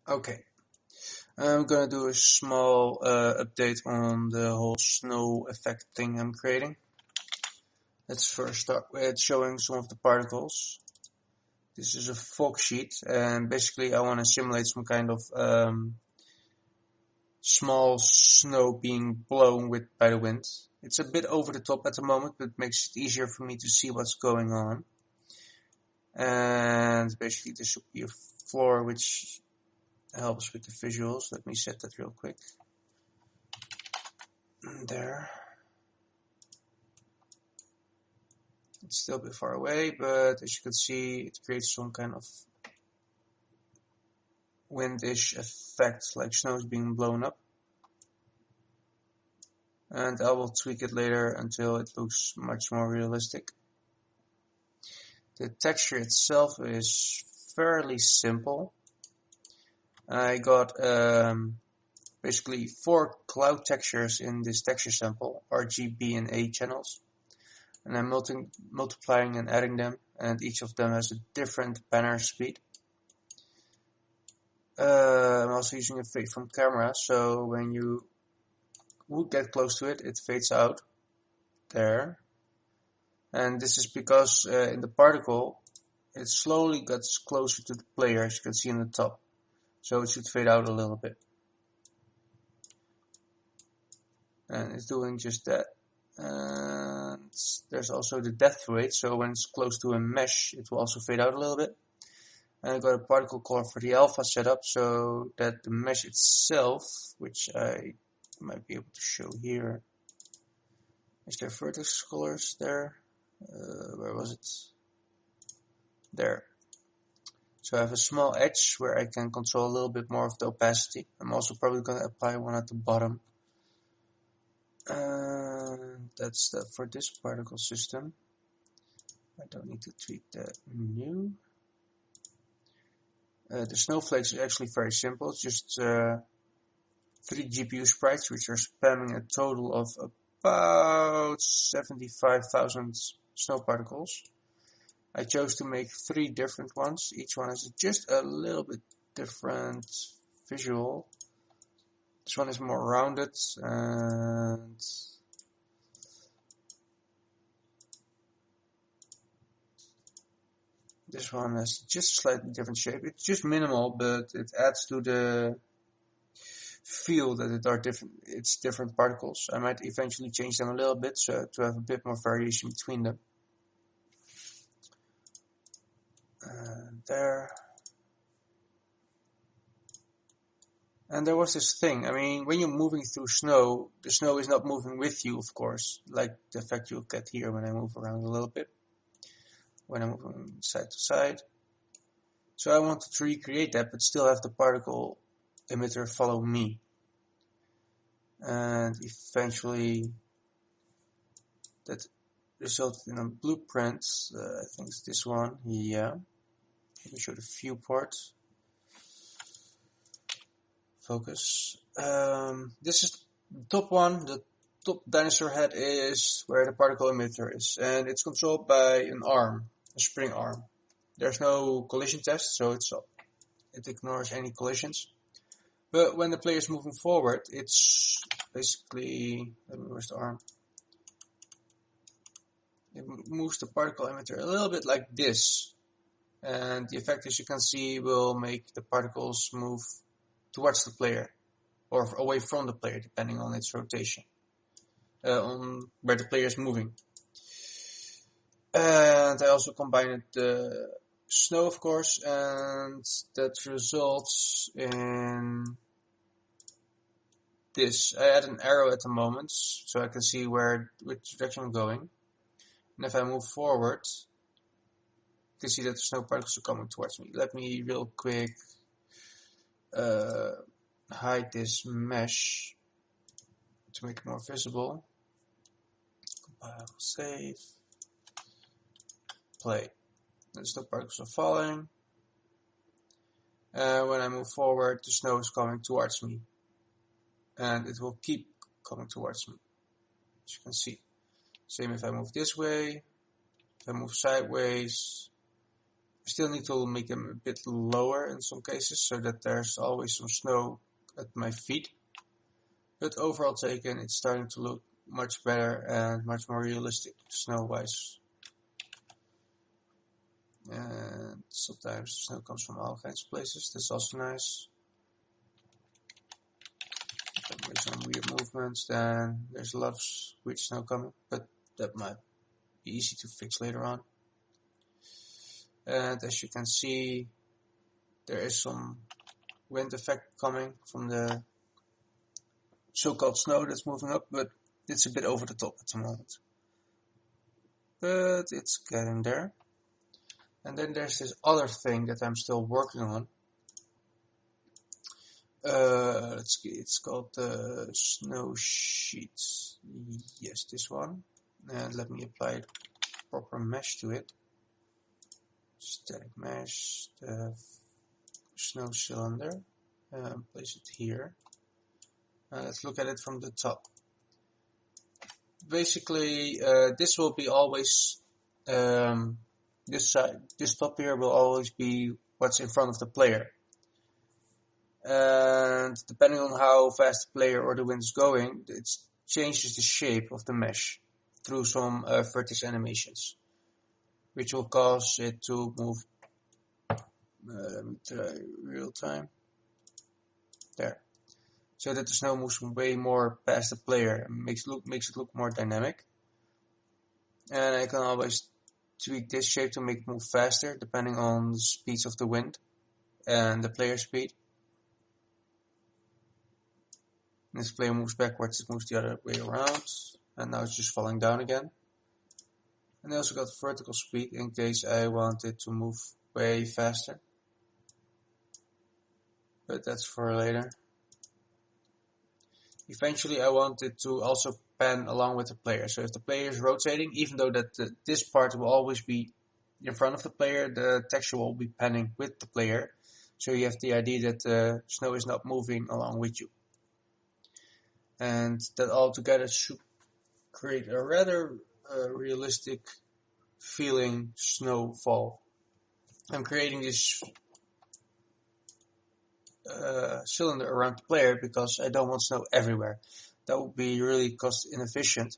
Okay, I'm gonna do a small update on the whole snow effect thing I'm creating. Let's first start with showing some of the particles. This is a fog sheet, and basically I want to simulate some kind of small snow being blown by the wind. It's a bit over the top at the moment, but it makes it easier for me to see what's going on. And basically this would be a floor which helps with the visuals. Let me set that real quick. There. It's still a bit far away, but as you can see, it creates some kind of windish effect, like snow is being blown up. And I will tweak it later until it looks much more realistic. The texture itself is fairly simple. I got basically 4 cloud textures in this texture sample, RGB and A channels. And I'm multiplying and adding them, and each of them has a different banner speed. I'm also using a fade from camera, so when you would get close to it, it fades out there. And this is because in the particle, it slowly gets closer to the player, as you can see in the top. So it should fade out a little bit. And it's doing just that. And there's also the depth rate, so when it's close to a mesh, it will also fade out a little bit. And I got a particle color for the alpha setup, so that the mesh itself, which I might be able to show here. Is there vertex colors there? Where was it? There. So I have a small edge where I can control a little bit more of the opacity. I'm also probably going to apply one at the bottom. That's that for this particle system. I don't need to tweak that new. The snowflakes is actually very simple. It's just 3 GPU sprites which are spamming a total of about 75,000 snow particles. I chose to make 3 different ones. Each one has just a little bit different visual. This one is more rounded, and this one has just a slightly different shape. It's just minimal, but it adds to the feel that it's different particles. I might eventually change them a little bit so to have a bit more variation between them. There. And there was this thing, I mean, when you're moving through snow, the snow is not moving with you, of course, like the effect you'll get here when I move around a little bit, when I'm moving side to side. So I wanted to recreate that, but still have the particle emitter follow me. And eventually that resulted in a blueprint, I think it's this one, yeah. Let me show the viewport. Focus. This is the top one. The top dinosaur head is where the particle emitter is, and it's controlled by an arm, a spring arm. There's no collision test, so it ignores any collisions. But when the player is moving forward, it's basically, where's the arm? It moves the particle emitter a little bit like this, and the effect, as you can see, will make the particles move towards the player or away from the player, depending on its rotation, on where the player is moving. And I also combined the snow, of course, and that results in this. I add an arrow at the moment so I can see which direction I'm going. And if I move forward, you can see that the snow particles are coming towards me. Let me real quick hide this mesh to make it more visible. Compile, save, play. The snow particles are falling. When I move forward, the snow is coming towards me, and it will keep coming towards me, as you can see. Same if I move this way, if I move sideways, Still need to make them a bit lower in some cases so that there's always some snow at my feet. But overall taken, it's starting to look much better and much more realistic snow-wise. And sometimes snow comes from all kinds of places. That's also nice. Make some weird movements. Then there's a lot of weird snow coming, but that might be easy to fix later on. And as you can see, there is some wind effect coming from the so-called snow that's moving up, but it's a bit over the top at the moment. But it's getting there. And then there's this other thing that I'm still working on. Let's see, it's called the snow sheet. Yes, this one. And let me apply proper mesh to it. Static mesh, the snow cylinder. Place it here. Let's look at it from the top. Basically, this will be always this side. This top here will always be what's in front of the player. And depending on how fast the player or the wind is going, it changes the shape of the mesh through some vertex animations, which will cause it to move. Let me try real time. There. So that the snow moves way more past the player and makes it look more dynamic. And I can always tweak this shape to make it move faster depending on the speeds of the wind and the player speed. And this player moves backwards, it moves the other way around, and now it's just falling down again. And I also got vertical speed in case I want it to move way faster. But that's for later. Eventually I want it to also pan along with the player. So if the player is rotating, even though that this part will always be in front of the player, the texture will be panning with the player. So you have the idea that the snow is not moving along with you. And that all together should create a rather realistic feeling snowfall. I'm creating this cylinder around the player because I don't want snow everywhere. That would be really cost inefficient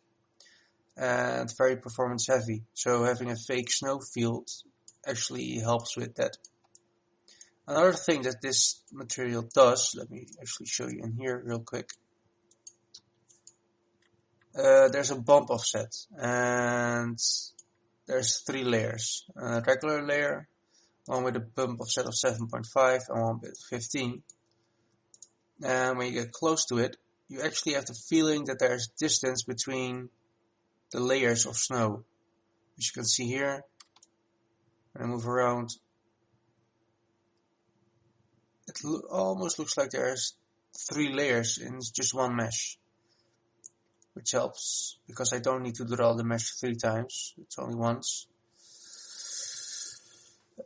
and very performance heavy. So having a fake snow field actually helps with that. Another thing that this material does, let me actually show you in here real quick. There's a bump offset and there's 3 layers. A regular layer, one with a bump offset of 7.5 and one with 15. And when you get close to it, you actually have the feeling that there's distance between the layers of snow. As you can see here, when I move around, it almost looks like there's 3 layers in just one mesh. Which helps, because I don't need to draw the mesh 3 times, it's only once.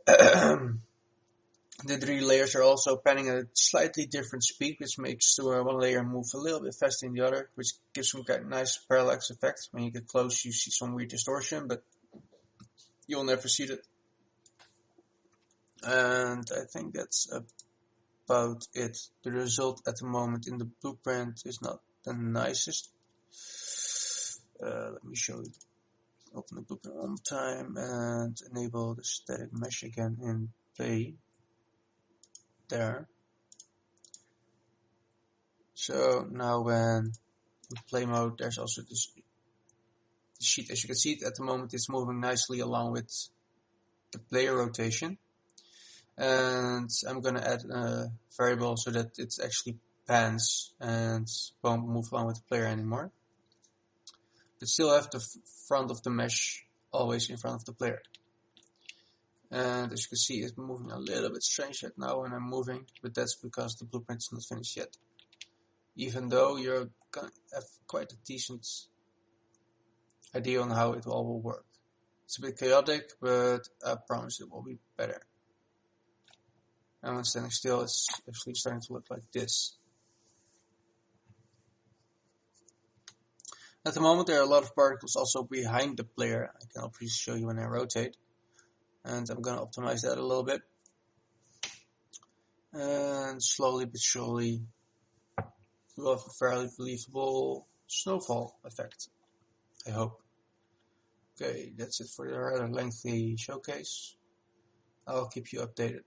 The 3 layers are also panning at a slightly different speed, which makes one layer move a little bit faster than the other, which gives some kind of nice parallax effect. When you get close, you see some weird distortion, but you'll never see that. And I think that's about it. The result at the moment in the blueprint is not the nicest. Let me show you. Open the blueprint one time and enable the static mesh again in play. There. So now when in play mode, there's also this sheet. As you can see, at the moment it's moving nicely along with the player rotation. And I'm gonna add a variable so that it actually pans and won't move along with the player anymore. But still have the front of the mesh always in front of the player. And as you can see, it's moving a little bit strange right now when I'm moving, but that's because the blueprint is not finished yet. Even though you're gonna have quite a decent idea on how it all will work. It's a bit chaotic, but I promise it will be better. And when standing still, it's actually starting to look like this. At the moment there are a lot of particles also behind the player. I can obviously show you when I rotate. and I'm going to optimize that a little bit. And slowly but surely we'll have a fairly believable snowfall effect, I hope. Okay, that's it for the rather lengthy showcase. I'll keep you updated.